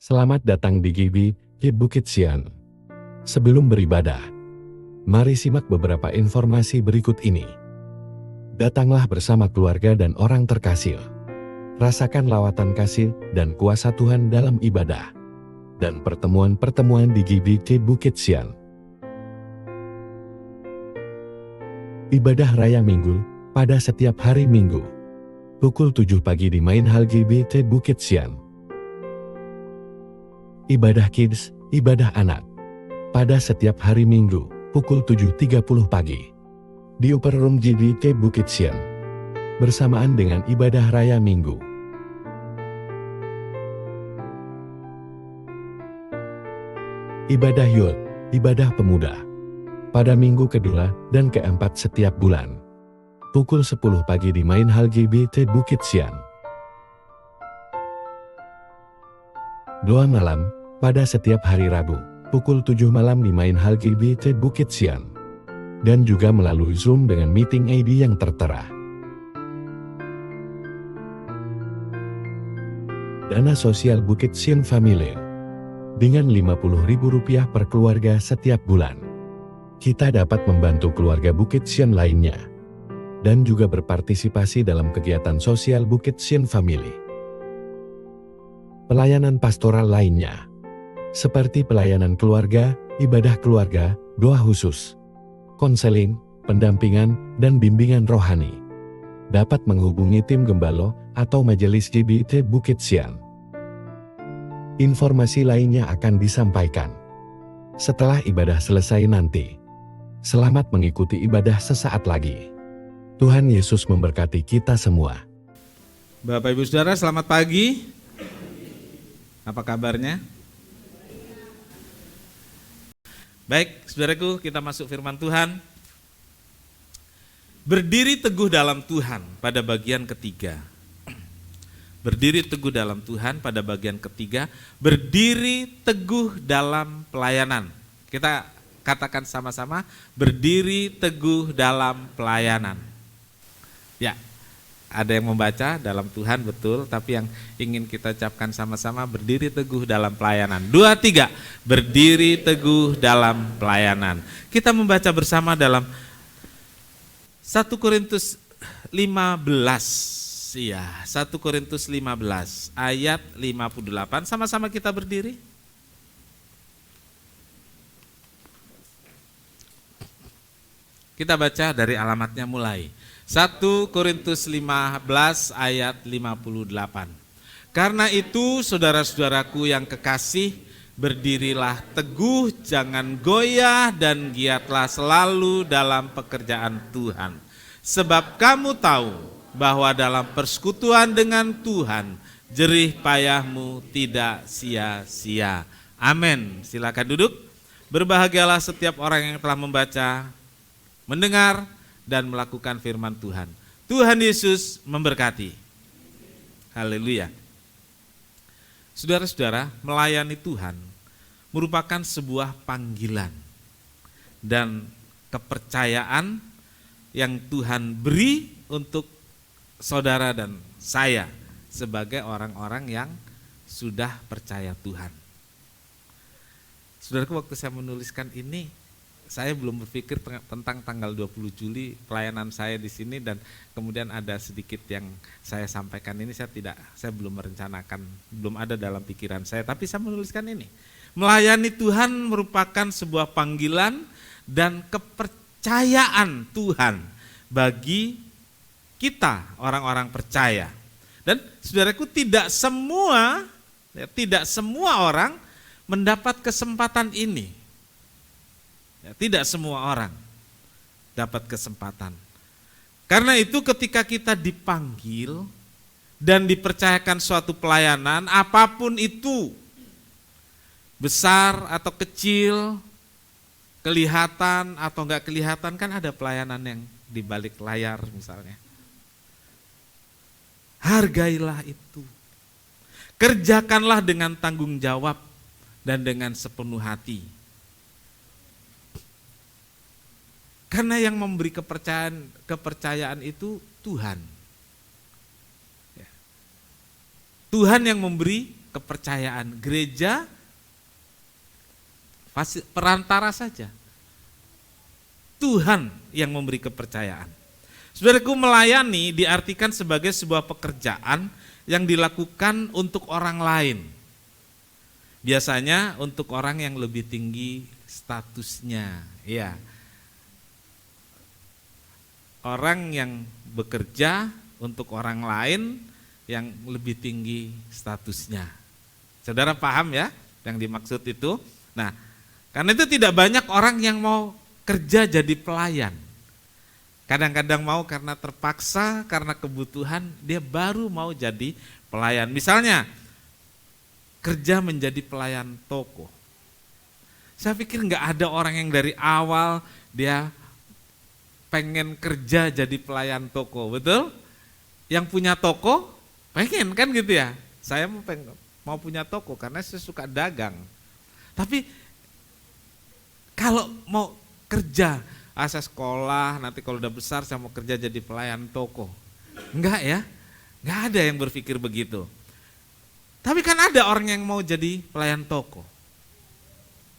Selamat datang di GBI Bukit Sian. Sebelum beribadah, mari simak beberapa informasi berikut ini. Datanglah bersama keluarga dan orang terkasih. Rasakan lawatan kasih dan kuasa Tuhan dalam ibadah dan pertemuan-pertemuan di GBI Bukit Sian. Ibadah Raya Minggu pada setiap hari Minggu. Pukul 7 pagi di Main Hall GBI Bukit Sian. Ibadah Kids, ibadah anak. Pada setiap hari Minggu, pukul 7.30 pagi. Di Upper Room GBI Bukit Sian. Bersamaan dengan ibadah Raya Minggu. Ibadah Youth, ibadah pemuda. Pada minggu kedua dan keempat setiap bulan. Pukul 10 pagi di Main Hall GBI Bukit Sian. Doa malam, pada setiap hari Rabu, pukul 7 malam di Main Hall GBI Bukit Sian. Dan juga melalui Zoom dengan meeting ID yang tertera. Dana sosial Bukit Sian Family. Dengan Rp50.000 per keluarga setiap bulan. Kita dapat membantu keluarga Bukit Sian lainnya. Dan juga berpartisipasi dalam kegiatan sosial Bukit Sian Family. Pelayanan pastoral lainnya, seperti pelayanan keluarga, ibadah keluarga, doa khusus, konseling, pendampingan, dan bimbingan rohani. Dapat menghubungi tim Gembalo atau Majelis GBI Bukit Sian. Informasi lainnya akan disampaikan setelah ibadah selesai nanti. Selamat mengikuti ibadah sesaat lagi. Tuhan Yesus memberkati kita semua. Bapak Ibu Saudara, selamat pagi. Apa kabarnya? Baik, saudaraku, kita masuk firman Tuhan. Berdiri teguh dalam Tuhan pada bagian ketiga. Berdiri teguh dalam Tuhan pada bagian ketiga. Berdiri teguh dalam pelayanan. Kita katakan sama-sama, berdiri teguh dalam pelayanan. Ya. Ada yang membaca dalam Tuhan, betul, tapi yang ingin kita ucapkan sama-sama, berdiri teguh dalam pelayanan. 2, 3, berdiri teguh dalam pelayanan. Kita membaca bersama dalam 1 Korintus 15, iya, 1 Korintus 15, ayat 58, sama-sama kita berdiri. Kita baca dari alamatnya mulai. 1 Korintus 15 ayat 58. Karena itu saudara-saudaraku yang kekasih, berdirilah teguh, jangan goyah dan giatlah selalu dalam pekerjaan Tuhan. Sebab kamu tahu bahwa dalam persekutuan dengan Tuhan, jerih payahmu tidak sia-sia. Amin. Silakan duduk. Berbahagialah setiap orang yang telah membaca, mendengar, dan melakukan firman Tuhan. Tuhan Yesus memberkati. Haleluya. Saudara-saudara, melayani Tuhan merupakan sebuah panggilan dan kepercayaan yang Tuhan beri untuk saudara dan saya sebagai orang-orang yang sudah percaya Tuhan. Saudaraku, waktu saya menuliskan ini, saya belum berpikir tentang tanggal 20 Juli pelayanan saya di sini, dan kemudian ada sedikit yang saya sampaikan ini, saya belum merencanakan, belum ada dalam pikiran saya, tapi saya menuliskan ini. Melayani Tuhan merupakan sebuah panggilan dan kepercayaan Tuhan bagi kita orang-orang percaya. Dan saudaraku, tidak semua orang mendapat kesempatan ini. Ya, tidak semua orang dapat kesempatan. Karena itu ketika kita dipanggil dan dipercayakan suatu pelayanan, apapun itu, besar atau kecil, kelihatan atau enggak kelihatan, kan ada pelayanan yang di balik layar misalnya. Hargailah itu. Kerjakanlah dengan tanggung jawab dan dengan sepenuh hati. Karena yang memberi kepercayaan itu Tuhan. Tuhan yang memberi kepercayaan. Gereja perantara saja. Tuhan yang memberi kepercayaan. Saudaraku, melayani diartikan sebagai sebuah pekerjaan yang dilakukan untuk orang lain. Biasanya untuk orang yang lebih tinggi statusnya, ya. Orang yang bekerja untuk orang lain yang lebih tinggi statusnya. Saudara paham ya yang dimaksud itu? Nah, karena itu tidak banyak orang yang mau kerja jadi pelayan. Kadang-kadang mau karena terpaksa, karena kebutuhan, dia baru mau jadi pelayan. Misalnya, kerja menjadi pelayan toko. Saya pikir nggak ada orang yang dari awal dia pengen kerja jadi pelayan toko, betul? Yang punya toko pengen kan gitu ya. Saya mau punya toko karena saya suka dagang. Tapi kalau mau kerja, saya sekolah, nanti kalau udah besar saya mau kerja jadi pelayan toko. Enggak ya, enggak ada yang berpikir begitu. Tapi kan ada orang yang mau jadi pelayan toko.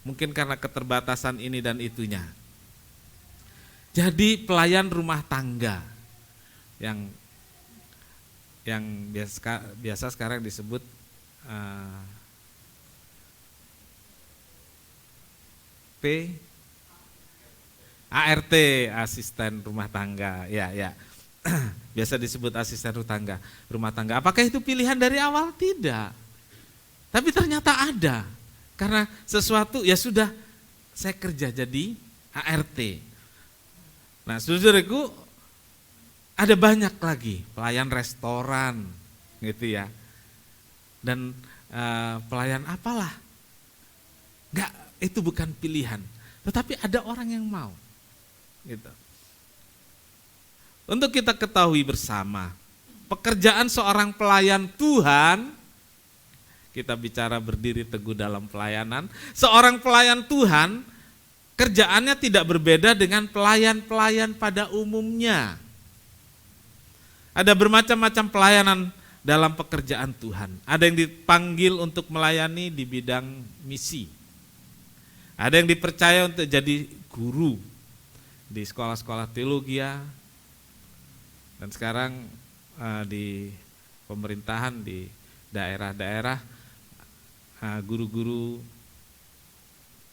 Mungkin karena keterbatasan ini dan itunya. Jadi pelayan rumah tangga yang biasa sekarang disebut ART, asisten rumah tangga, ya. Biasa disebut asisten rumah tangga. Apakah itu pilihan dari awal? Tidak. Tapi ternyata ada. Karena sesuatu ya sudah saya kerja jadi ART. Nah, saudaraku, ada banyak lagi pelayan restoran gitu ya. Dan pelayan apalah. Enggak, itu bukan pilihan. Tetapi ada orang yang mau. Gitu. Untuk kita ketahui bersama, pekerjaan seorang pelayan Tuhan, kita bicara berdiri teguh dalam pelayanan, seorang pelayan Tuhan, kerjaannya tidak berbeda dengan pelayan-pelayan pada umumnya. Ada bermacam-macam pelayanan dalam pekerjaan Tuhan. Ada yang dipanggil untuk melayani di bidang misi. Ada yang dipercaya untuk jadi guru di sekolah-sekolah teologi, dan sekarang di pemerintahan di daerah-daerah guru-guru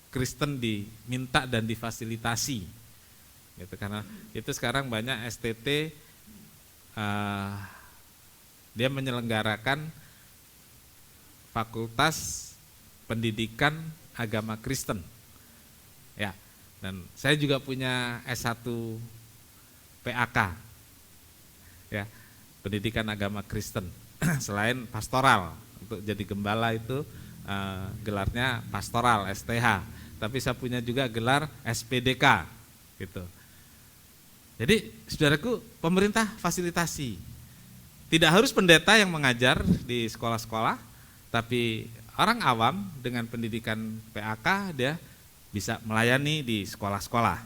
Kristen diminta dan difasilitasi, gitu, karena itu sekarang banyak STT dia menyelenggarakan fakultas pendidikan agama Kristen, ya. Dan saya juga punya S1 PAK, ya, pendidikan agama Kristen. Selain pastoral, untuk jadi gembala itu gelarnya pastoral STH. Tapi saya punya juga gelar SPDK, gitu. Jadi, saudaraku, pemerintah fasilitasi. Tidak harus pendeta yang mengajar di sekolah-sekolah, tapi orang awam dengan pendidikan PAK dia bisa melayani di sekolah-sekolah.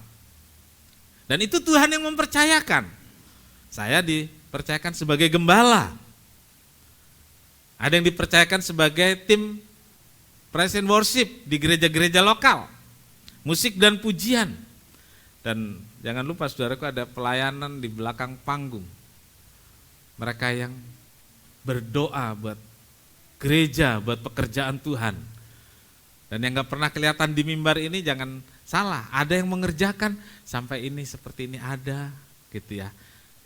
Dan itu Tuhan yang mempercayakan. Saya dipercayakan sebagai gembala. Ada yang dipercayakan sebagai tim praise and worship di gereja-gereja lokal. Musik dan pujian. Dan jangan lupa saudaraku, ada pelayanan di belakang panggung. Mereka yang berdoa buat gereja, buat pekerjaan Tuhan. Dan yang gak pernah kelihatan di mimbar ini jangan salah, ada yang mengerjakan sampai ini seperti ini ada, gitu ya.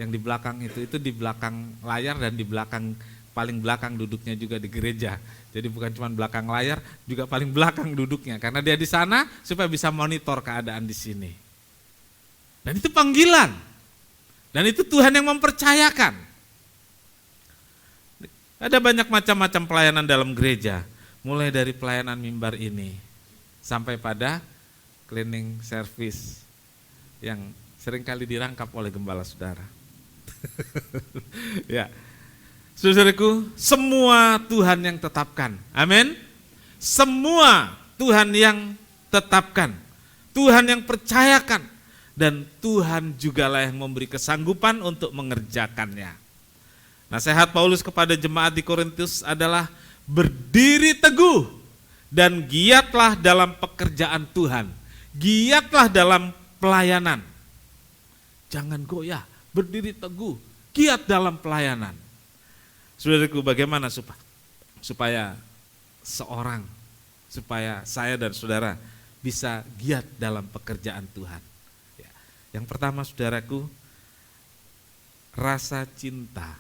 Yang di belakang itu di belakang layar dan di belakang, paling belakang duduknya juga di gereja. Jadi bukan cuma belakang layar, juga paling belakang duduknya, karena dia di sana supaya bisa monitor keadaan di sini. Dan itu panggilan. Dan itu Tuhan yang mempercayakan. Ada banyak macam-macam pelayanan dalam gereja. Mulai dari pelayanan mimbar ini sampai pada cleaning service yang seringkali dirangkap oleh gembala saudara. Ya, saudaraku, semua Tuhan yang tetapkan. Amin. Semua Tuhan yang tetapkan, Tuhan yang percayakan, dan Tuhan jugalah yang memberi kesanggupan untuk mengerjakannya. Nasihat Paulus kepada jemaat di Korintus adalah berdiri teguh dan giatlah dalam pekerjaan Tuhan. Giatlah dalam pelayanan. Jangan goyah, berdiri teguh, giat dalam pelayanan. Saudaraku, bagaimana supaya supaya saya dan saudara bisa giat dalam pekerjaan Tuhan? Ya. Yang pertama, saudaraku, rasa cinta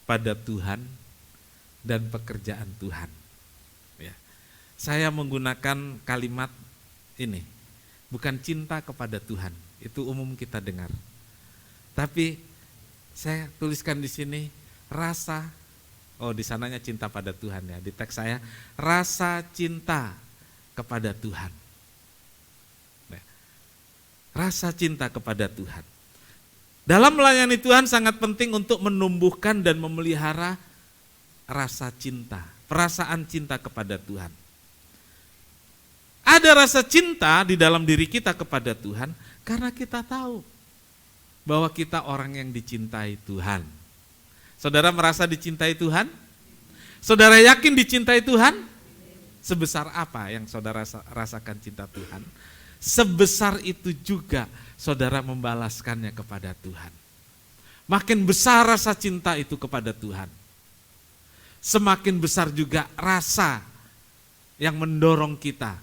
pada Tuhan dan pekerjaan Tuhan. Ya. Saya menggunakan kalimat ini, bukan cinta kepada Tuhan, itu umum kita dengar. Tapi saya tuliskan di sini rasa, di sananya cinta pada Tuhan ya, di teks saya rasa cinta kepada Tuhan. Ya. Rasa cinta kepada Tuhan. Dalam melayani Tuhan sangat penting untuk menumbuhkan dan memelihara rasa cinta, perasaan cinta kepada Tuhan. Ada rasa cinta di dalam diri kita kepada Tuhan karena kita tahu bahwa kita orang yang dicintai Tuhan. Saudara merasa dicintai Tuhan? Saudara yakin dicintai Tuhan? Sebesar apa yang saudara rasakan cinta Tuhan? Sebesar itu juga saudara membalaskannya kepada Tuhan. Makin besar rasa cinta itu kepada Tuhan, semakin besar juga rasa yang mendorong kita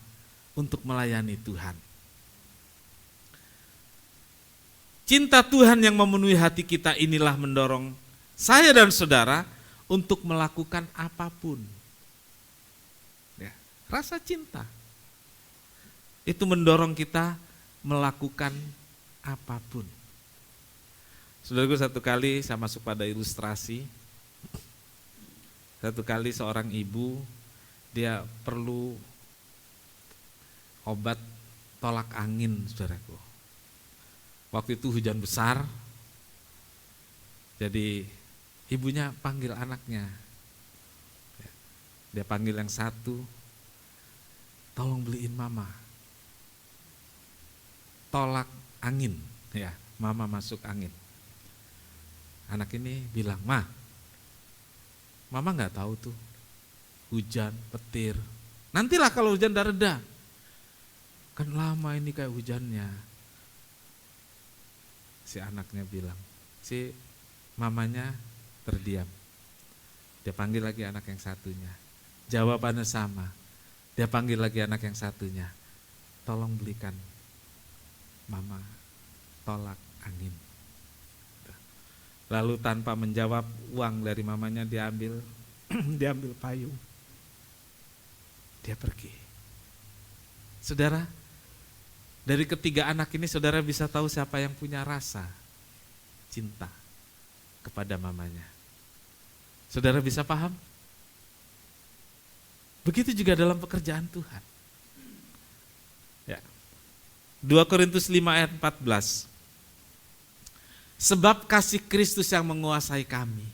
untuk melayani Tuhan. Cinta Tuhan yang memenuhi hati kita inilah mendorong saya dan saudara untuk melakukan apapun. Ya, rasa cinta itu mendorong kita melakukan apapun. Saudaraku, satu kali saya masuk pada ilustrasi. Satu kali seorang ibu, dia perlu obat tolak angin, saudaraku. Waktu itu hujan besar, jadi ibunya panggil anaknya. Dia panggil yang satu, tolong beliin mama tolak angin, ya, mama masuk angin. Anak ini bilang, mama nggak tahu tuh, hujan, petir. Nantilah kalau hujan udah reda. Kan lama ini kayak hujannya. Si anaknya bilang, si mamanya terdiam. Dia panggil lagi anak yang satunya. Jawabannya sama. Dia panggil lagi anak yang satunya. Tolong belikan mama tolak angin. Lalu tanpa menjawab, uang dari mamanya diambil, diambil payung. Dia pergi. Saudara, dari ketiga anak ini saudara bisa tahu siapa yang punya rasa cinta kepada mamanya. Saudara bisa paham? Begitu juga dalam pekerjaan Tuhan. Ya. 2 Korintus 5 ayat 14. Sebab kasih Kristus yang menguasai kami,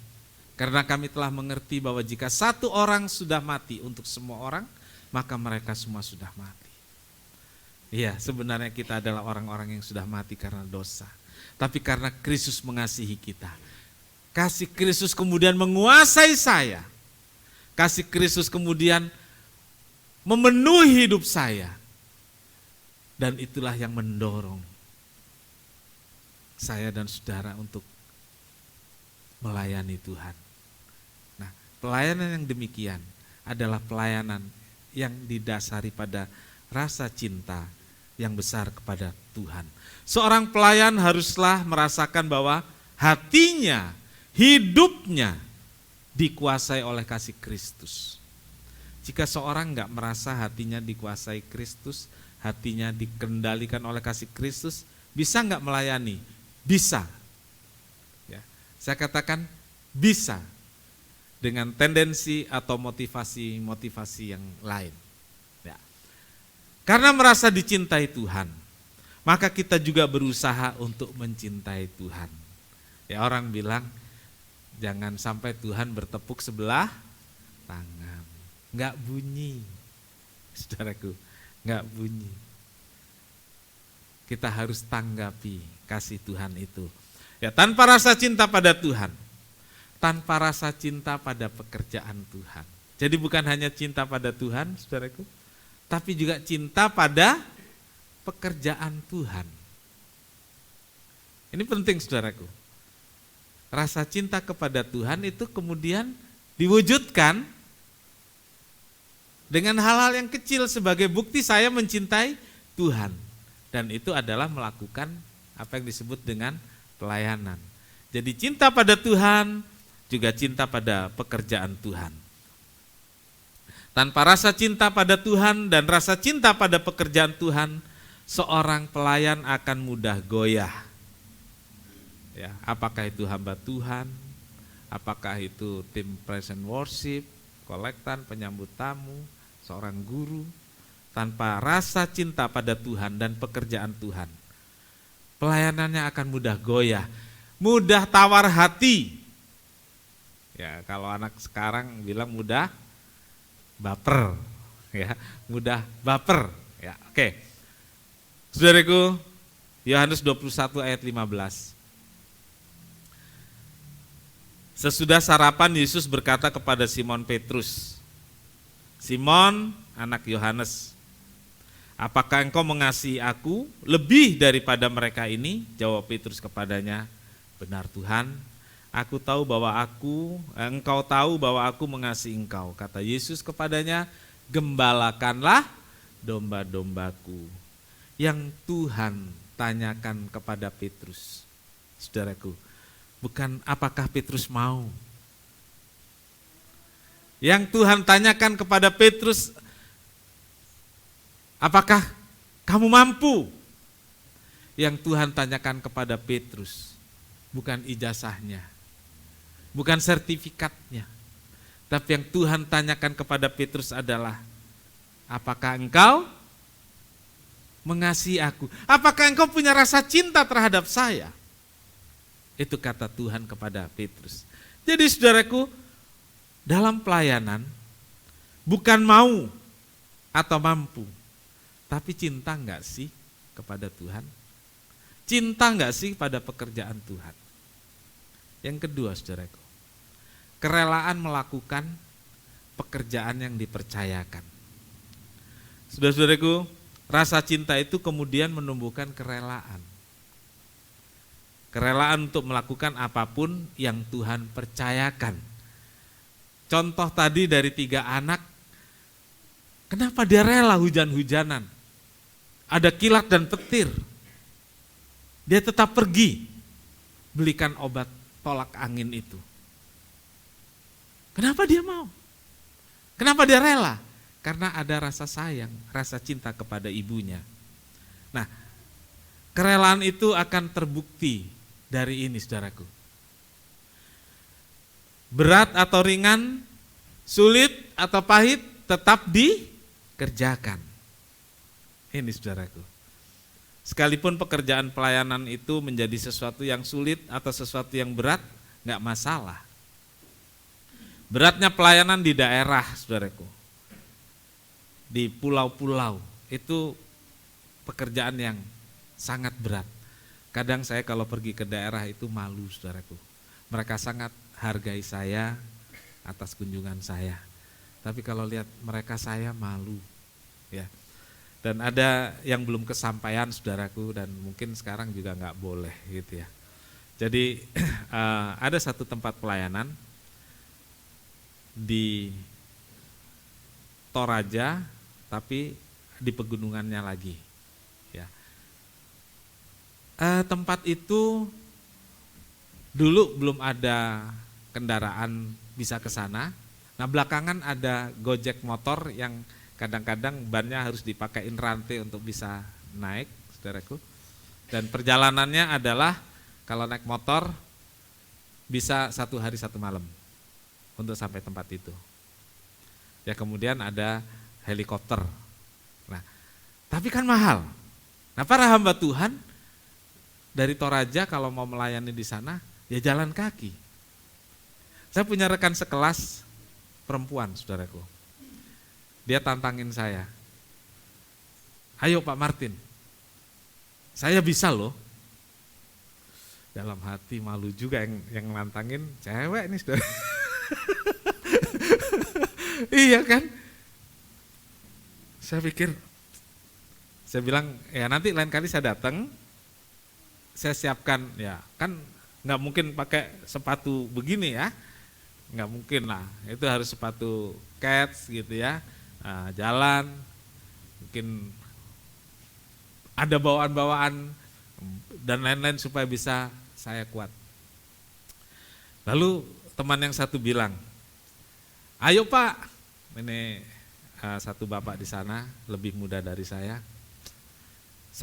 karena kami telah mengerti bahwa jika satu orang sudah mati untuk semua orang, maka mereka semua sudah mati. Iya, sebenarnya kita adalah orang-orang yang sudah mati karena dosa. Tapi karena Kristus mengasihi kita, kasih Kristus kemudian menguasai saya. Kasih Kristus kemudian memenuhi hidup saya. Dan itulah yang mendorong saya dan saudara untuk melayani Tuhan. Nah, pelayanan yang demikian adalah pelayanan yang didasari pada rasa cinta yang besar kepada Tuhan. Seorang pelayan haruslah merasakan bahwa hatinya, hidupnya dikuasai oleh kasih Kristus. Jika seorang enggak merasa hatinya dikuasai Kristus, hatinya dikendalikan oleh kasih Kristus, bisa enggak melayani? Bisa. Ya, saya katakan bisa, dengan tendensi atau motivasi yang lain. Ya. Karena merasa dicintai Tuhan, maka kita juga berusaha untuk mencintai Tuhan. Ya, orang bilang jangan sampai Tuhan bertepuk sebelah tangan, enggak bunyi, saudaraku, enggak bunyi. Kita harus tanggapi kasih Tuhan itu. Ya, tanpa rasa cinta pada Tuhan, tanpa rasa cinta pada pekerjaan Tuhan, Jadi bukan hanya cinta pada Tuhan, saudaraku, tapi juga cinta pada pekerjaan Tuhan. Ini penting, saudaraku. Rasa cinta kepada Tuhan itu kemudian diwujudkan dengan hal-hal yang kecil sebagai bukti saya mencintai Tuhan. Dan itu adalah melakukan apa yang disebut dengan pelayanan. Jadi cinta pada Tuhan, juga cinta pada pekerjaan Tuhan. Tanpa rasa cinta pada Tuhan dan rasa cinta pada pekerjaan Tuhan, seorang pelayan akan mudah goyah. Ya, apakah itu hamba Tuhan, apakah itu tim praise and worship, kolektan, penyambut tamu, seorang guru, tanpa rasa cinta pada Tuhan dan pekerjaan Tuhan, pelayanannya akan mudah goyah, mudah tawar hati. Ya, kalau anak sekarang bilang mudah baper, ya, mudah baper. Ya, oke. Saudaraku, Yohanes 21 ayat 15. Sesudah sarapan Yesus berkata kepada Simon Petrus, "Simon, anak Yohanes, apakah engkau mengasihi aku lebih daripada mereka ini?" Jawab Petrus kepadanya, "Benar Tuhan, engkau tahu bahwa aku mengasihi engkau." Kata Yesus kepadanya, "Gembalakanlah domba-dombaku." Yang Tuhan tanyakan kepada Petrus, saudaraku, bukan apakah Petrus mau. Yang Tuhan tanyakan kepada Petrus, apakah kamu mampu? Yang Tuhan tanyakan kepada Petrus, bukan ijazahnya, bukan sertifikatnya. Tapi yang Tuhan tanyakan kepada Petrus adalah, apakah engkau mengasihi aku? Apakah engkau punya rasa cinta terhadap saya? Itu kata Tuhan kepada Petrus. Jadi saudaraku, dalam pelayanan bukan mau atau mampu, tapi cinta enggak sih kepada Tuhan? Cinta enggak sih pada pekerjaan Tuhan? Yang kedua, saudaraku, kerelaan melakukan pekerjaan yang dipercayakan. Saudara-saudaraku, rasa cinta itu kemudian menumbuhkan kerelaan. Kerelaan untuk melakukan apapun yang Tuhan percayakan. Contoh tadi dari 3 anak, kenapa dia rela hujan-hujanan? Ada kilat dan petir. Dia tetap pergi belikan obat tolak angin itu. Kenapa dia mau? Kenapa dia rela? Karena ada rasa sayang, rasa cinta kepada ibunya. Nah, kerelaan itu akan terbukti dari ini, saudaraku. Berat atau ringan, sulit atau pahit, tetap dikerjakan. Ini, saudaraku. Sekalipun pekerjaan pelayanan itu menjadi sesuatu yang sulit atau sesuatu yang berat, enggak masalah. Beratnya pelayanan di daerah, saudaraku, di pulau-pulau, itu pekerjaan yang sangat berat. Kadang saya kalau pergi ke daerah itu malu, saudaraku. Mereka sangat hargai saya atas kunjungan saya. Tapi kalau lihat mereka, saya malu. Ya. Dan ada yang belum kesampaian, saudaraku, dan mungkin sekarang juga nggak boleh gitu ya. Jadi ada satu tempat pelayanan di Toraja, tapi di pegunungannya lagi. Ya. Tempat itu dulu belum ada kendaraan bisa ke sana. Nah, belakangan ada Gojek motor yang kadang-kadang bannya harus dipakein rantai untuk bisa naik, saudaraku. Dan perjalanannya adalah kalau naik motor bisa 1 hari 1 malam untuk sampai tempat itu. Ya, kemudian ada helikopter. Nah, tapi kan mahal. Nah, para hamba Tuhan dari Toraja kalau mau melayani di sana, ya jalan kaki. Saya punya rekan sekelas perempuan, saudaraku. Dia tantangin saya. "Ayo Pak Martin, saya bisa loh." Dalam hati malu juga yang nantangin cewek nih, saudara. Iya kan? Saya bilang, ya nanti lain kali saya datang, saya siapkan, ya kan nggak mungkin pakai sepatu begini ya, nggak mungkin lah, itu harus sepatu kets gitu ya, jalan, mungkin ada bawaan-bawaan dan lain-lain supaya bisa saya kuat. Lalu teman yang satu bilang, ayo Pak, ini satu bapak di sana lebih muda dari saya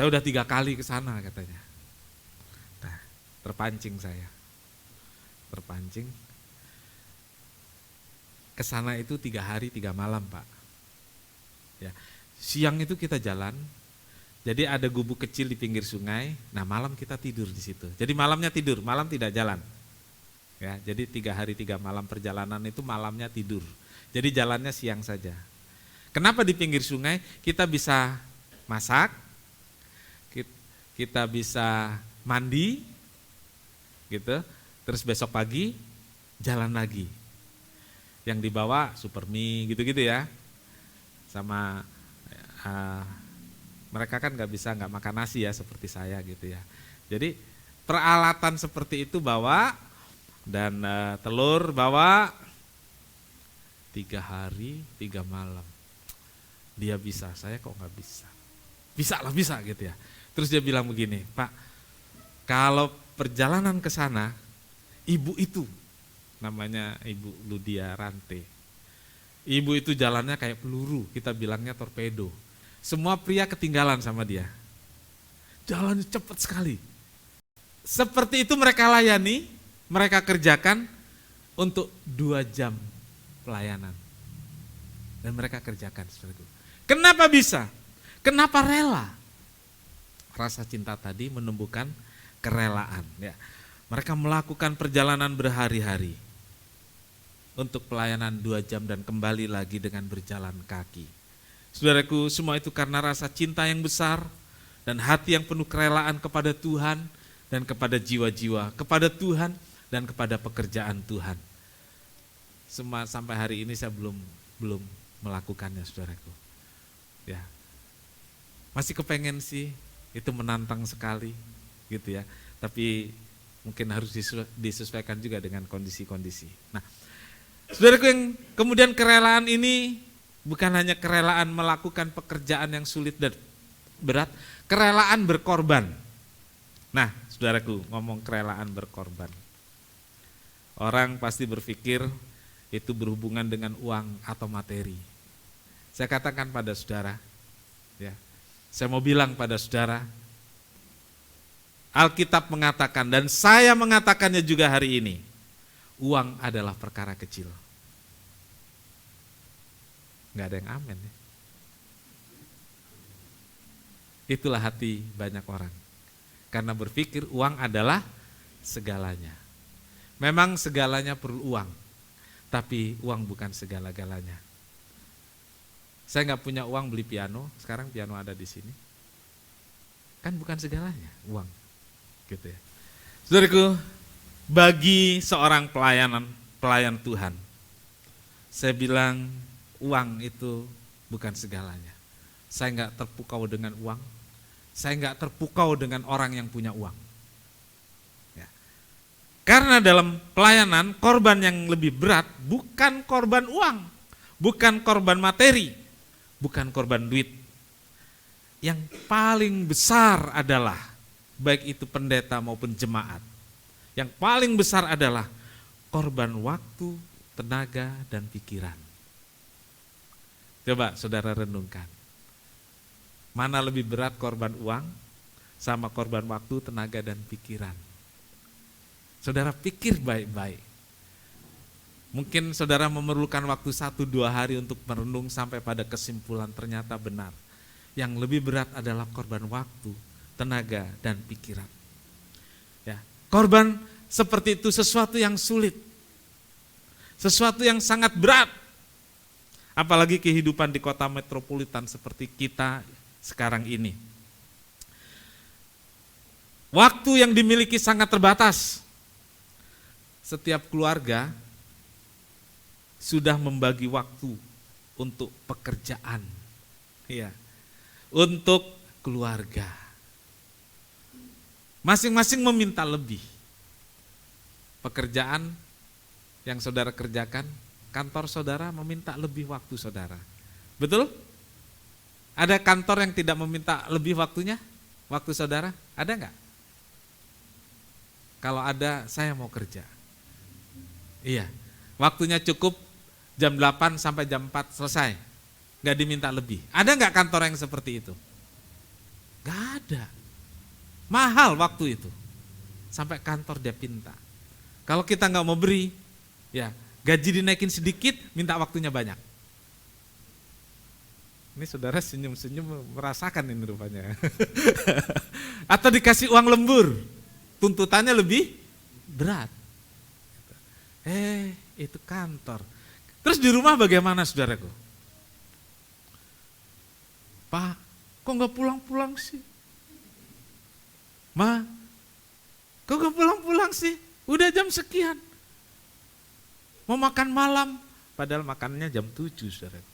udah 3 kali ke sana katanya. Nah, terpancing saya, ke sana itu 3 hari 3 malam Pak. Ya, siang itu kita jalan, jadi ada gubuk kecil di pinggir sungai. Nah malam kita tidur di situ. Jadi malamnya tidur, malam tidak jalan. Ya, jadi 3 hari 3 malam perjalanan itu malamnya tidur. Jadi jalannya siang saja. Kenapa di pinggir sungai? Kita bisa masak, kita bisa mandi, gitu. Terus besok pagi jalan lagi. Yang dibawa super mie gitu-gitu ya. Sama mereka kan nggak makan nasi ya seperti saya gitu ya. Jadi peralatan seperti itu bawa dan telur bawa 3 hari 3 malam. Dia bisa, saya kok nggak bisa. Bisa gitu ya. Terus dia bilang begini, Pak, kalau perjalanan ke sana, ibu itu, namanya Ibu Ludia Rante. Ibu itu jalannya kayak peluru, kita bilangnya torpedo. Semua pria ketinggalan sama dia. Jalannya cepat sekali. Seperti itu mereka layani, mereka kerjakan untuk 2 jam pelayanan. Dan mereka kerjakan, saudaraku. Kenapa bisa? Kenapa rela? Rasa cinta tadi menumbuhkan kerelaan. Ya. Mereka melakukan perjalanan berhari-hari untuk pelayanan 2 jam dan kembali lagi dengan berjalan kaki. Saudaraku, semua itu karena rasa cinta yang besar dan hati yang penuh kerelaan kepada Tuhan dan kepada jiwa-jiwa, kepada Tuhan dan kepada pekerjaan Tuhan. Semua sampai hari ini saya belum melakukannya, saudaraku. Ya, masih kepengen sih, itu menantang sekali, gitu ya. Tapi mungkin harus disesuaikan juga dengan kondisi-kondisi. Nah, saudaraku yang kemudian kerelaan ini bukan hanya kerelaan melakukan pekerjaan yang sulit dan berat, kerelaan berkorban. Nah, saudaraku, ngomong kerelaan berkorban. Orang pasti berpikir itu berhubungan dengan uang atau materi. Saya katakan pada saudara, ya, saya mau bilang pada saudara, Alkitab mengatakan dan saya mengatakannya juga hari ini, uang adalah perkara kecil. Nggak ada yang amin ya. Itulah hati banyak orang. Karena berpikir uang adalah segalanya. Memang segalanya perlu uang, tapi uang bukan segala-galanya. Saya nggak punya uang beli piano, sekarang piano ada di sini. Kan bukan segalanya uang, gitu ya. Saudaraku, bagi seorang pelayan Tuhan, saya bilang uang itu bukan segalanya. Saya nggak terpukau dengan uang, saya nggak terpukau dengan orang yang punya uang. Ya. Karena dalam pelayanan korban yang lebih berat bukan korban uang, bukan korban materi, bukan korban duit. Yang paling besar adalah baik itu pendeta maupun jemaat. Yang paling besar adalah korban waktu, tenaga, dan pikiran. Coba saudara renungkan. Mana lebih berat korban uang sama korban waktu, tenaga, dan pikiran? Saudara pikir baik-baik. Mungkin saudara memerlukan waktu 1-2 hari untuk merenung sampai pada kesimpulan ternyata benar. Yang lebih berat adalah korban waktu, tenaga, dan pikiran. Ya, korban seperti itu sesuatu yang sulit. Sesuatu yang sangat berat. Apalagi kehidupan di kota metropolitan seperti kita sekarang ini. Waktu yang dimiliki sangat terbatas. Setiap keluarga sudah membagi waktu untuk pekerjaan, ya, untuk keluarga. Masing-masing meminta lebih. Pekerjaan yang saudara kerjakan, kantor saudara meminta lebih waktu saudara. Betul? Ada kantor yang tidak meminta lebih waktunya? Waktu saudara? Ada enggak? Kalau ada, saya mau kerja. Iya, waktunya cukup jam 8 sampai jam 4 selesai. Enggak diminta lebih. Ada enggak kantor yang seperti itu? Enggak ada. Mahal waktu itu. Sampai kantor dia pinta. Kalau kita enggak mau beri, ya gaji dinaikin sedikit, minta waktunya banyak. Ini saudara senyum-senyum merasakan ini rupanya. Atau dikasih uang lembur, tuntutannya lebih berat. Itu kantor. Terus di rumah bagaimana saudaraku? Pak, kok nggak pulang-pulang sih? Ma, kok nggak pulang-pulang sih? Udah jam sekian. Mau makan malam, padahal makannya jam 7 saudaraku.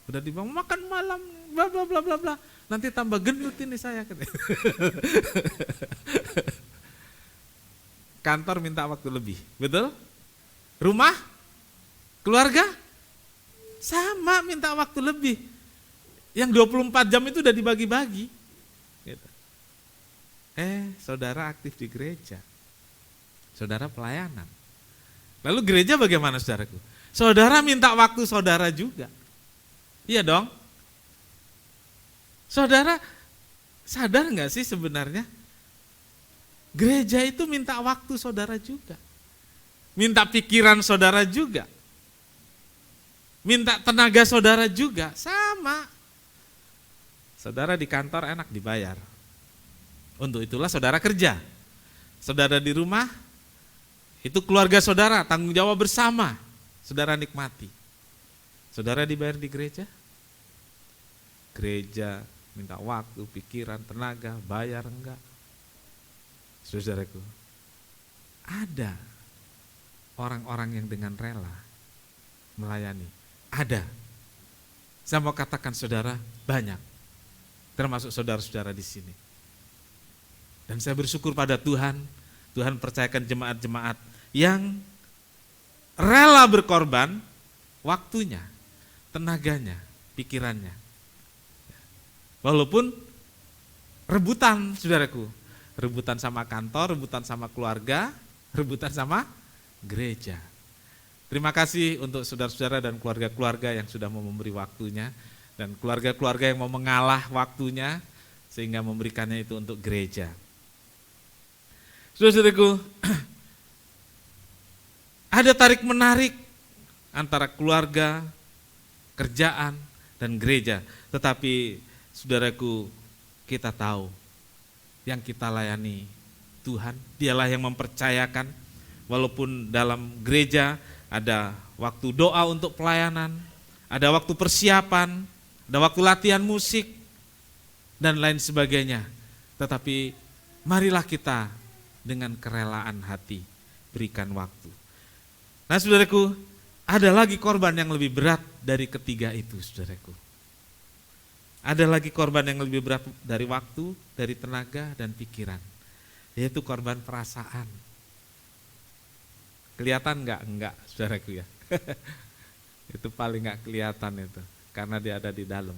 Udah dibangun makan malam, bla bla bla bla bla. Nanti tambah gendut ini saya. Kantor minta waktu lebih, betul? Rumah, keluarga, sama minta waktu lebih. Yang 24 jam itu udah dibagi-bagi. Gitu. Saudara aktif di gereja, saudara pelayanan. Lalu gereja bagaimana saudaraku? Saudara minta waktu saudara juga. Iya dong. Saudara sadar nggak sih sebenarnya? Gereja itu minta waktu saudara juga. Minta pikiran saudara juga. Minta tenaga saudara juga, sama. Saudara di kantor enak dibayar. Untuk itulah saudara kerja. Saudara di rumah, itu keluarga saudara, tanggung jawab bersama. Saudara nikmati. Saudara dibayar di gereja? Gereja minta waktu, pikiran, tenaga, bayar enggak? Saudaraku, ada orang-orang yang dengan rela melayani. Ada. Saya mau katakan saudara, banyak. Termasuk saudara-saudara di sini. Dan saya bersyukur pada Tuhan, Tuhan percayakan jemaat-jemaat yang rela berkorban waktunya, tenaganya, pikirannya. Walaupun rebutan saudaraku, rebutan sama kantor, rebutan sama keluarga, rebutan sama gereja. Terima kasih untuk saudara-saudara dan keluarga-keluarga yang sudah mau memberi waktunya, dan keluarga-keluarga yang mau mengalah waktunya sehingga memberikannya itu untuk gereja. Saudara-saudaraku, ada tarik-menarik antara keluarga, kerjaan, dan gereja. Tetapi saudaraku, kita tahu yang kita layani Tuhan, dialah yang mempercayakan. Walaupun dalam gereja ada waktu doa untuk pelayanan, ada waktu persiapan, ada waktu latihan musik, dan lain sebagainya. Tetapi marilah kita dengan kerelaan hati berikan waktu. Nah saudaraku, ada lagi korban yang lebih berat dari ketiga itu saudaraku. Ada lagi korban yang lebih berat dari waktu, dari tenaga dan pikiran, yaitu korban perasaan. Kelihatan enggak? Enggak saudaraku ya. Itu paling enggak kelihatan itu, karena dia ada di dalam.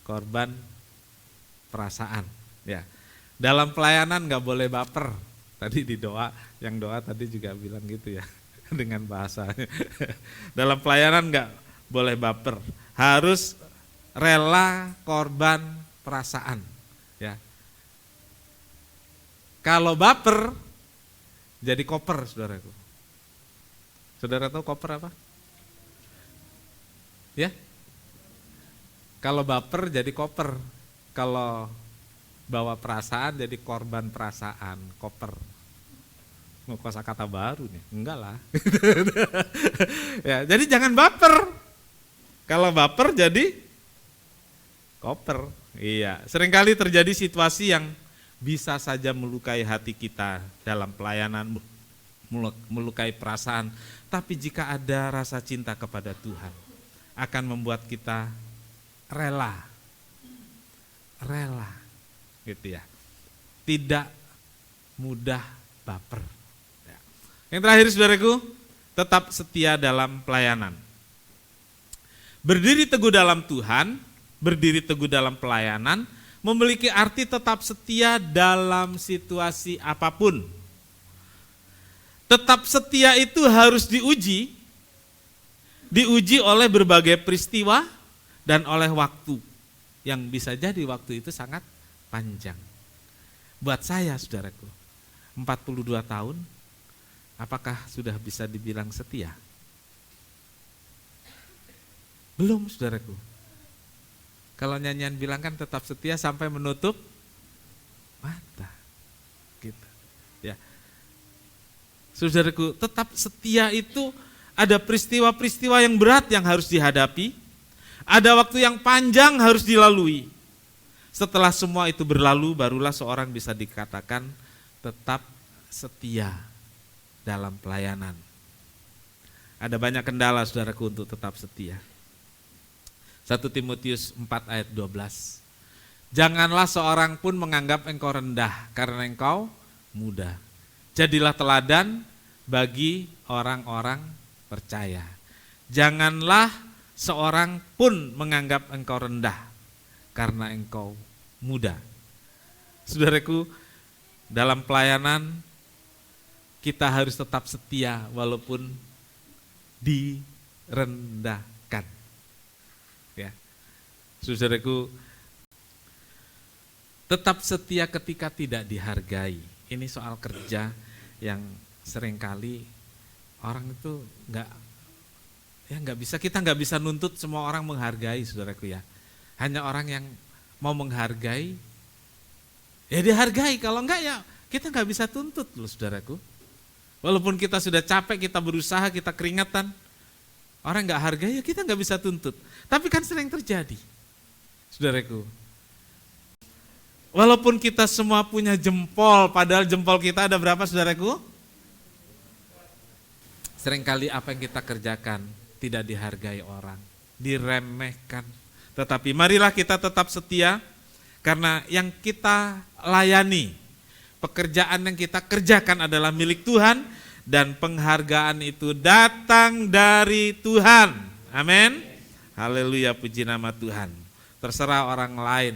Korban perasaan ya. Dalam pelayanan enggak boleh baper. Tadi di doa, yang doa tadi juga bilang gitu ya, dengan bahasanya. Dalam pelayanan enggak boleh baper, harus rela korban perasaan ya. Kalau baper jadi koper saudaraku. Saudara tahu koper apa? Ya? Kalau baper jadi koper. Kalau bawa perasaan jadi korban perasaan, koper. Mau kosakata baru nih? Enggak lah. Ya, jadi jangan baper. Kalau baper jadi koper. Iya, seringkali terjadi situasi yang bisa saja melukai hati kita dalam pelayanan, melukai perasaan. Tapi jika ada rasa cinta kepada Tuhan, akan membuat kita rela, gitu ya. Tidak mudah baper. Ya. Yang terakhir saudaraku, tetap setia dalam pelayanan. Berdiri teguh dalam Tuhan, berdiri teguh dalam pelayanan, memiliki arti tetap setia dalam situasi apapun. Tetap setia itu harus diuji oleh berbagai peristiwa dan oleh waktu, yang bisa jadi waktu itu sangat panjang. Buat saya saudaraku, 42 tahun, apakah sudah bisa dibilang setia? Belum saudaraku. Kalau nyanyian bilang kan tetap setia sampai menutup mata. Gitu. Ya. Saudaraku, tetap setia itu ada peristiwa-peristiwa yang berat yang harus dihadapi, ada waktu yang panjang harus dilalui. Setelah semua itu berlalu, barulah seorang bisa dikatakan tetap setia dalam pelayanan. Ada banyak kendala saudaraku untuk tetap setia. 1 Timotius 4 ayat 12. Janganlah seorang pun menganggap engkau rendah karena engkau muda. Jadilah teladan bagi orang-orang percaya. Janganlah seorang pun menganggap engkau rendah karena engkau muda. Saudaraku, dalam pelayanan kita harus tetap setia walaupun direndahkan. Ya. Saudaraku, tetap setia ketika tidak dihargai. Ini soal kerja yang seringkali orang itu kita nggak bisa nuntut semua orang menghargai, saudaraku ya. Hanya orang yang mau menghargai, ya dihargai. Kalau enggak ya kita nggak bisa tuntut loh, saudaraku. Walaupun kita sudah capek, kita berusaha, kita keringatan, orang nggak hargai ya kita nggak bisa tuntut. Tapi kan sering terjadi, saudaraku. Walaupun kita semua punya jempol, padahal jempol kita ada berapa, saudaraku? Seringkali apa yang kita kerjakan tidak dihargai orang, diremehkan. Tetapi marilah kita tetap setia, karena yang kita layani, pekerjaan yang kita kerjakan adalah milik Tuhan, dan penghargaan itu datang dari Tuhan. Amin. Haleluya, puji nama Tuhan. Terserah orang lain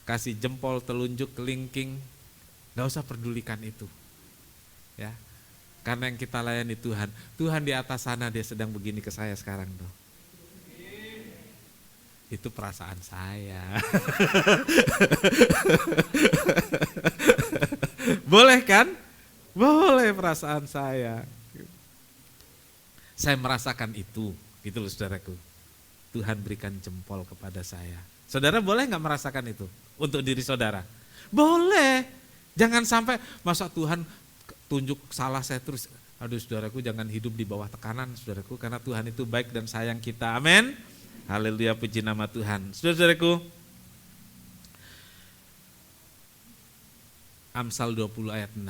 kasih jempol, telunjuk, kelingking, gak usah pedulikan itu. Ya, karena yang kita layani Tuhan. Tuhan di atas sana, dia sedang begini ke saya sekarang tuh. Itu perasaan saya. Boleh kan? Boleh perasaan saya. Saya merasakan itu, gitu loh saudaraku. Tuhan berikan jempol kepada saya. Saudara boleh gak merasakan itu untuk diri saudara? Boleh. Jangan sampai masa Tuhan tunjuk salah saya terus. Aduh saudaraku, jangan hidup di bawah tekanan saudaraku, karena Tuhan itu baik dan sayang kita. Amin. Haleluya, puji nama Tuhan. Saudaraku, Amsal 20 ayat 6.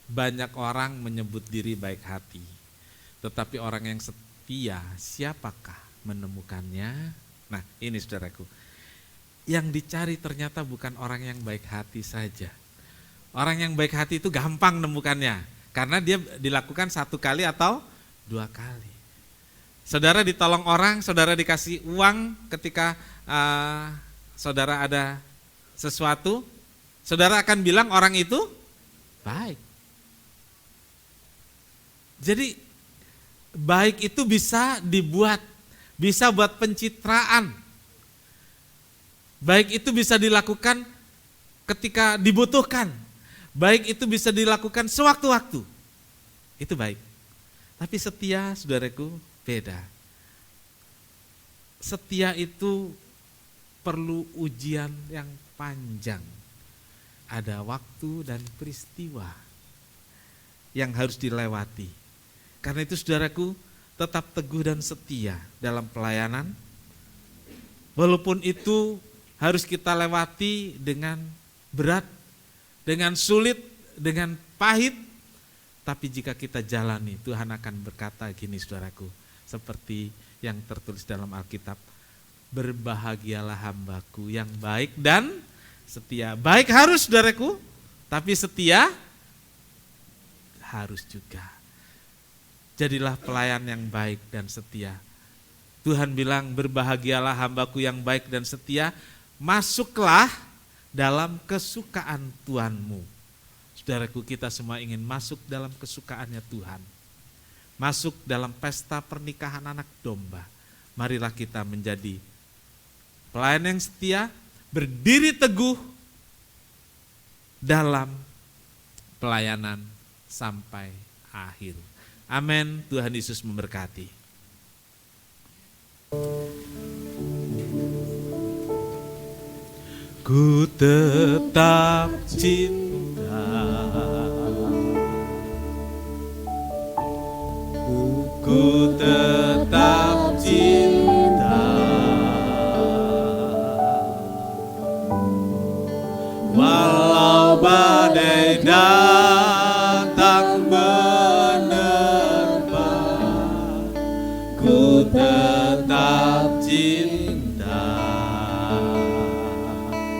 Banyak orang menyebut diri baik hati, tetapi orang yang setia siapakah menemukannya? Nah ini saudaraku, yang dicari ternyata bukan orang yang baik hati saja. Orang yang baik hati itu gampang nemukannya, karena dia dilakukan 1 kali atau 2 kali. Saudara ditolong orang, saudara dikasih uang ketika saudara ada sesuatu, saudara akan bilang orang itu baik. Jadi baik itu bisa dibuat, bisa buat pencitraan. Baik itu bisa dilakukan ketika dibutuhkan. Baik itu bisa dilakukan sewaktu-waktu. Itu baik. Tapi setia, saudaraku, beda. Setia itu perlu ujian yang panjang. Ada waktu dan peristiwa yang harus dilewati. Karena itu saudaraku, tetap teguh dan setia dalam pelayanan. Walaupun itu harus kita lewati dengan berat, dengan sulit, dengan pahit. Tapi jika kita jalani, Tuhan akan berkata gini saudaraku, seperti yang tertulis dalam Alkitab. Berbahagialah hambaku yang baik dan setia. Baik harus, saudaraku, tapi setia harus juga. Jadilah pelayan yang baik dan setia. Tuhan bilang, berbahagialah hambaku yang baik dan setia, masuklah dalam kesukaan Tuhanmu. Saudaraku, kita semua ingin masuk dalam kesukaannya Tuhan. Masuk dalam pesta pernikahan anak domba. Marilah kita menjadi pelayan yang setia, berdiri teguh dalam pelayanan sampai akhir. Amin. Tuhan Yesus memberkati. Ku tetap cinta, ku tetap cinta, walau badai datang menerpa, ku tetap cinta.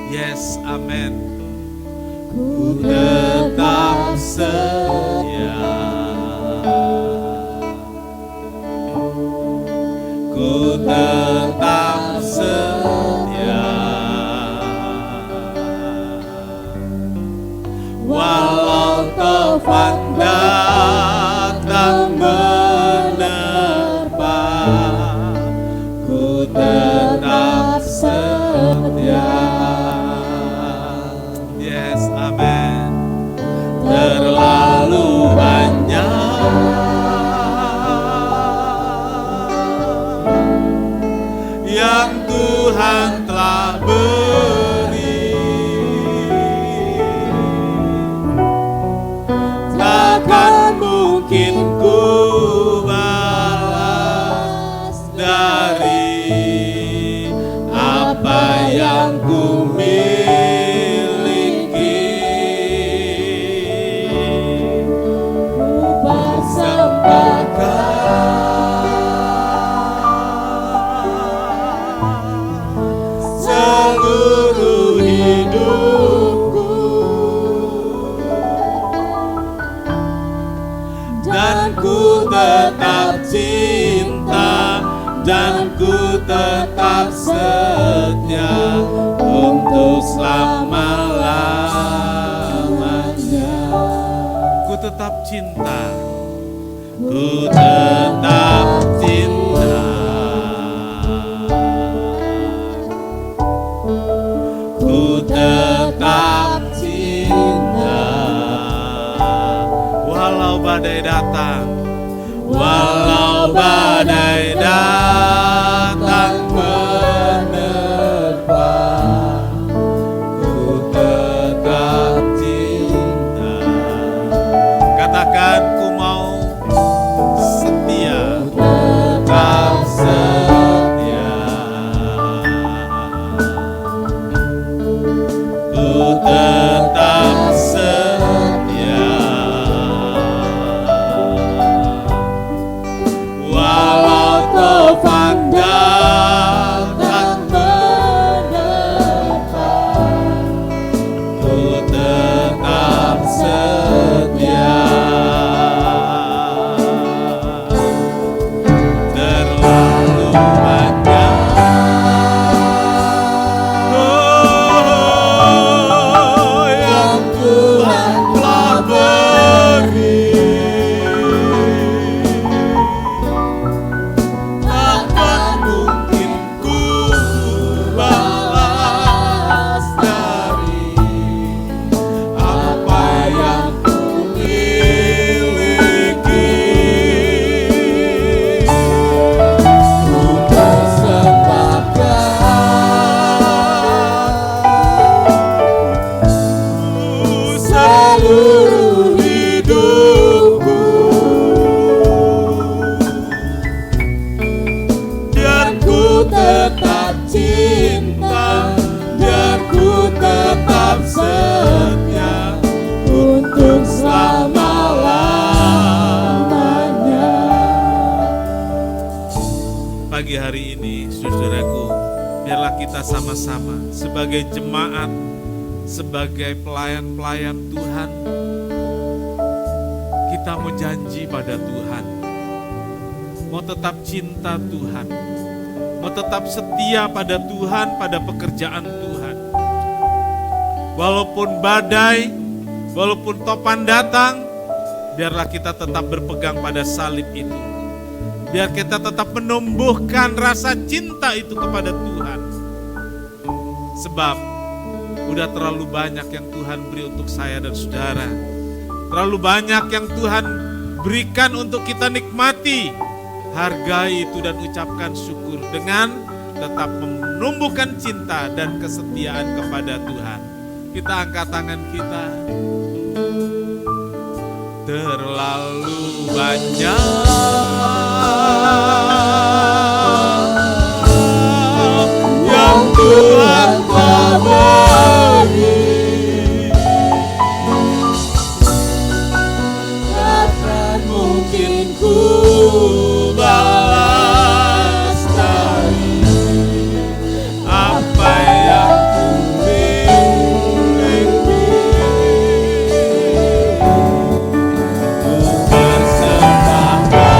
Yes, amen. Ku tetap setia, ku tetap setia, walau taufan datang menerpa, ku tetap setia. Yes, amen. Terlalu banyak yang Tuhan telah beri, takkan mungkin ku balas dari apa yang ku miliki. Ku persembahkan seluruh hidupku, dan ku tetap cinta, dan ku tetap setia untuk selama-lamanya. Ku tetap cinta, ku tetap cinta, ku tetap cinta, walau badai datang, walau badai datang menerpa, ku tetap cinta. Katakan, ku mau setia, tetap setia, ku tetap setia, walau taufan datang menerpa, ku tetap setia. Terlalu banyak yang Tuhan telah beri, takkan mungkin ku balas dari apa yang ku miliki. Ku persembahkan seluruh hidupku, biar ku tetap cinta, biar ku tetap setia untuk selama-lamanya. biarlah kita sama-sama sebagai jemaat, sebagai pelayan-pelayan Tuhan, kita mau janji pada Tuhan, mau tetap cinta Tuhan, mau tetap setia pada Tuhan, pada pekerjaan Tuhan. Walaupun badai, walaupun topan datang, biarlah kita tetap berpegang pada salib itu. Biar kita tetap menumbuhkan rasa cinta itu kepada Tuhan. Sebab udah terlalu banyak yang Tuhan beri untuk saya dan saudara. Terlalu banyak yang Tuhan berikan untuk kita nikmati. Hargai itu dan ucapkan syukur dengan tetap menumbuhkan cinta dan kesetiaan kepada Tuhan. Kita angkat tangan kita. Terlalu banyak yang Tuhan telah beri, takkan mungkin ku balas dari apa yang ku miliki. Ku persembahkan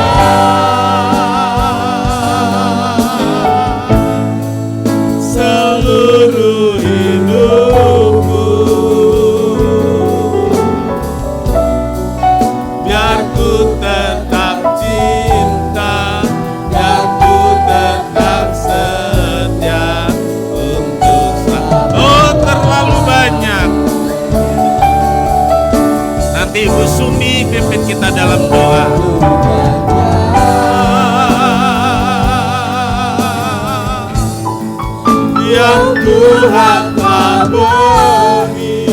seluruh hidupku, biar ku tetap cinta, biar ku tetap setia untuk selalu. Oh, terlalu banyak. Nanti Ibu Sumi pimpin kita dalam doa. Yang Tuhan telah beri,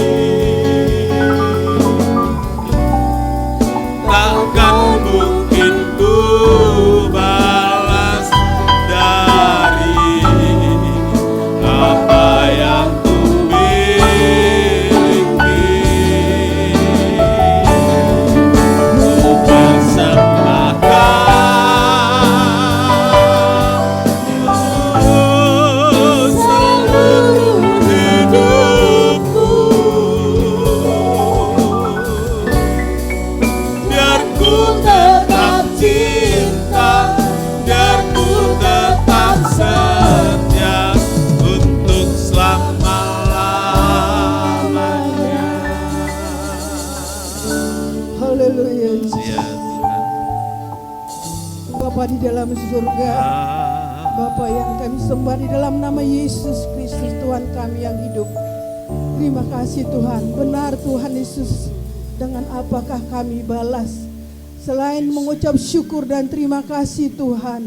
takkan mungkin ku balas dari apa yang ku miliki. Ku persembahkan seluruh hidupku, biar ku tetap cinta, biar ku tetap setia untuk selama-lamanya. Haleluya. Ya Tuhan. Bapa di dalam surga, Bapa yang kami sembah di dalam nama Yesus Kristus, Tuhan kami yang hidup. Terima kasih Tuhan. Benar Tuhan Yesus, dengan apakah kami balas selain mengucap syukur dan terima kasih Tuhan.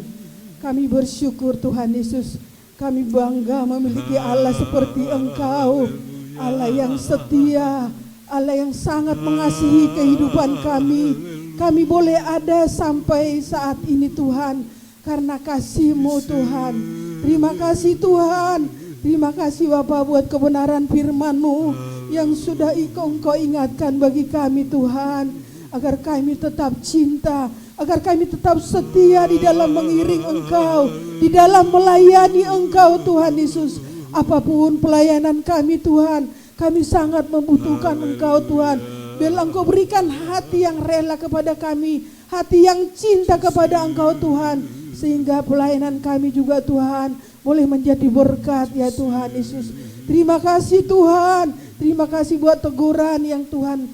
Kami bersyukur Tuhan Yesus. Kami bangga memiliki Allah seperti Engkau, Allah yang setia, Allah yang sangat mengasihi kehidupan kami. Kami boleh ada sampai saat ini Tuhan, karena kasih-Mu Tuhan. Terima kasih Tuhan. Terima kasih Bapa buat kebenaran firman-Mu yang sudah Engkau ingatkan bagi kami Tuhan. Agar kami tetap cinta, agar kami tetap setia di dalam mengiring Engkau, di dalam melayani Engkau Tuhan Yesus. Apapun pelayanan kami Tuhan, kami sangat membutuhkan Engkau Tuhan. Biarlah Engkau berikan hati yang rela kepada kami, hati yang cinta kepada Engkau Tuhan, sehingga pelayanan kami juga Tuhan boleh menjadi berkat ya Tuhan Yesus. Terima kasih Tuhan, terima kasih buat teguran yang Tuhan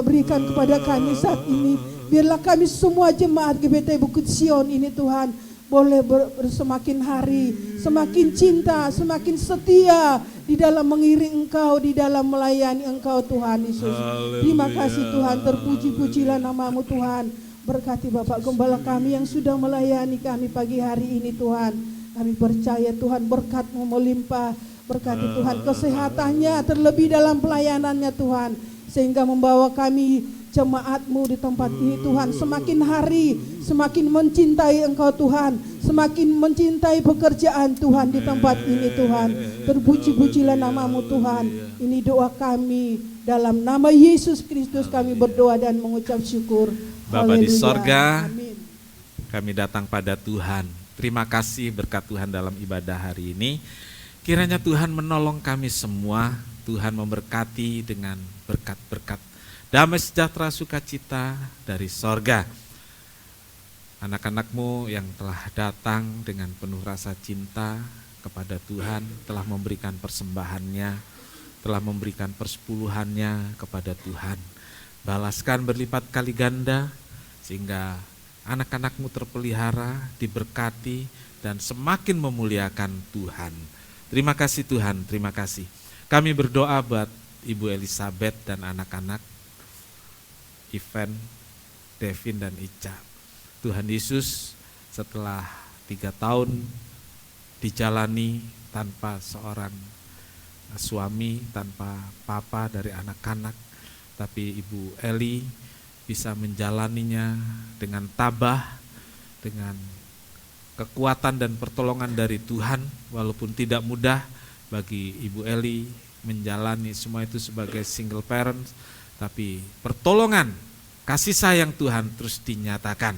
berikan kepada kami saat ini. Biarlah kami semua jemaat GBT Bukit Sion ini Tuhan boleh semakin hari, semakin cinta, semakin setia di dalam mengiring Engkau, di dalam melayani Engkau Tuhan Yesus. Terima kasih Tuhan, terpuji-pujilah nama-Mu Tuhan. Berkati Bapak Gembala kami yang sudah melayani kami pagi hari ini Tuhan. Kami percaya Tuhan berkat-Mu melimpah. Berkati Tuhan kesehatannya terlebih dalam pelayanannya Tuhan. Sehingga membawa kami jemaat-Mu di tempat ini Tuhan semakin hari semakin mencintai Engkau Tuhan, semakin mencintai pekerjaan Tuhan di tempat ini Tuhan. Terpuji-pujilah nama-Mu Tuhan. Ini doa kami dalam nama Yesus Kristus kami berdoa dan mengucap syukur. Bapa di Haleluya. sorga, Amin. kami datang pada Tuhan Terima kasih berkat Tuhan dalam ibadah hari ini. Kiranya Tuhan menolong kami semua, Tuhan memberkati dengan berkat-berkat damai sejahtera sukacita dari sorga. Anak-anak-Mu yang telah datang dengan penuh rasa cinta kepada Tuhan, telah memberikan persembahannya, telah memberikan persepuluhannya kepada Tuhan. Balaskan berlipat kali ganda, sehingga anak-anak-Mu terpelihara, diberkati, dan semakin memuliakan Tuhan. Terima kasih Tuhan, terima kasih. Kami berdoa buat Ibu Elizabeth dan anak-anak, Ivan, Devin, dan Ica. Tuhan Yesus, setelah 3 tahun dijalani tanpa seorang suami, tanpa papa dari anak-anak, tapi Ibu Eli bisa menjalaninya dengan tabah, dengan kekuatan dan pertolongan dari Tuhan, walaupun tidak mudah bagi Ibu Eli menjalani semua itu sebagai single parent, tapi pertolongan, kasih sayang Tuhan terus dinyatakan.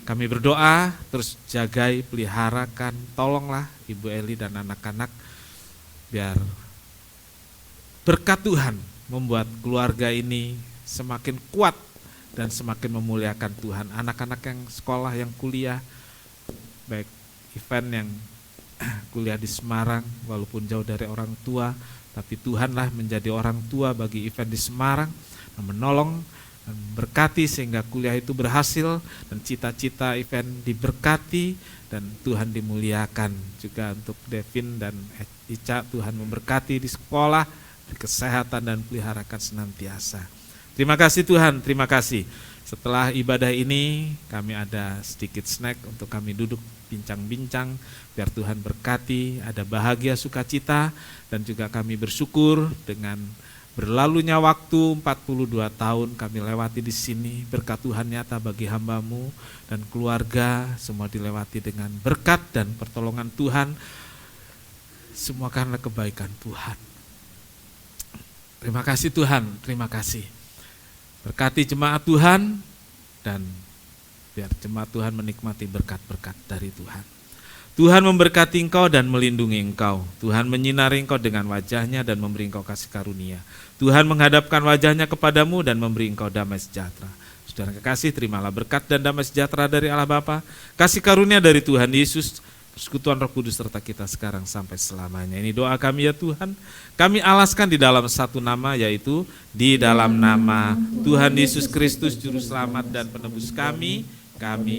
Kami berdoa, terus jagai, peliharakan, tolonglah Ibu Eli dan anak-anak, biar berkat Tuhan membuat keluarga ini semakin kuat dan semakin memuliakan Tuhan. Anak-anak yang sekolah, yang kuliah, baik event yang kuliah di Semarang, walaupun jauh dari orang tua, tapi Tuhanlah menjadi orang tua bagi event di Semarang, menolong dan berkati sehingga kuliah itu berhasil, dan cita-cita event diberkati dan Tuhan dimuliakan. Juga untuk Devin dan Ica, Tuhan memberkati di sekolah, di kesehatan, dan peliharakan senantiasa. Terima kasih Tuhan, terima kasih. Setelah ibadah ini kami ada sedikit snack untuk kami duduk bincang-bincang, biar Tuhan berkati, ada bahagia sukacita, dan juga kami bersyukur dengan berlalunya waktu 42 tahun kami lewati di sini. Berkat Tuhan nyata bagi hamba-Mu dan keluarga, semua dilewati dengan berkat dan pertolongan Tuhan, semua karena kebaikan Tuhan. Terima kasih Tuhan, terima kasih. Berkati jemaat Tuhan, dan biar jemaat Tuhan menikmati berkat-berkat dari Tuhan. Tuhan memberkati engkau dan melindungi engkau. Tuhan menyinari engkau dengan wajahnya dan memberi engkau kasih karunia. Tuhan menghadapkan wajahnya kepadamu dan memberi engkau damai sejahtera. Saudara kekasih, terimalah berkat dan damai sejahtera dari Allah Bapa, kasih karunia dari Tuhan Yesus, persekutuan Roh Kudus serta kita sekarang sampai selamanya. Ini doa kami ya Tuhan. Kami alaskan di dalam satu nama, yaitu di dalam nama Tuhan Yesus Kristus Juru Selamat dan Penebus kami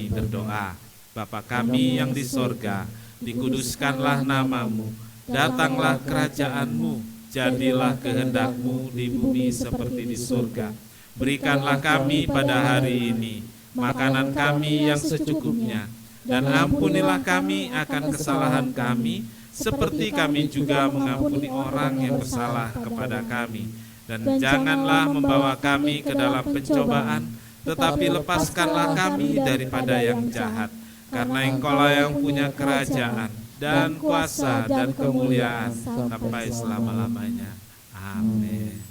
berdoa. Bapa kami yang di sorga, dikuduskanlah namamu, datanglah kerajaanmu, jadilah kehendak-Mu di bumi seperti di sorga. Berikanlah kami pada hari ini makanan kami yang secukupnya, dan ampunilah kami akan kesalahan kami, seperti kami juga mengampuni orang yang bersalah kepada kami. Dan janganlah membawa kami ke dalam pencobaan, tetapi lepaskanlah kami daripada yang jahat. Karena Engkaulah yang punya kerajaan dan kuasa dan kemuliaan sampai selama-lamanya. Amin.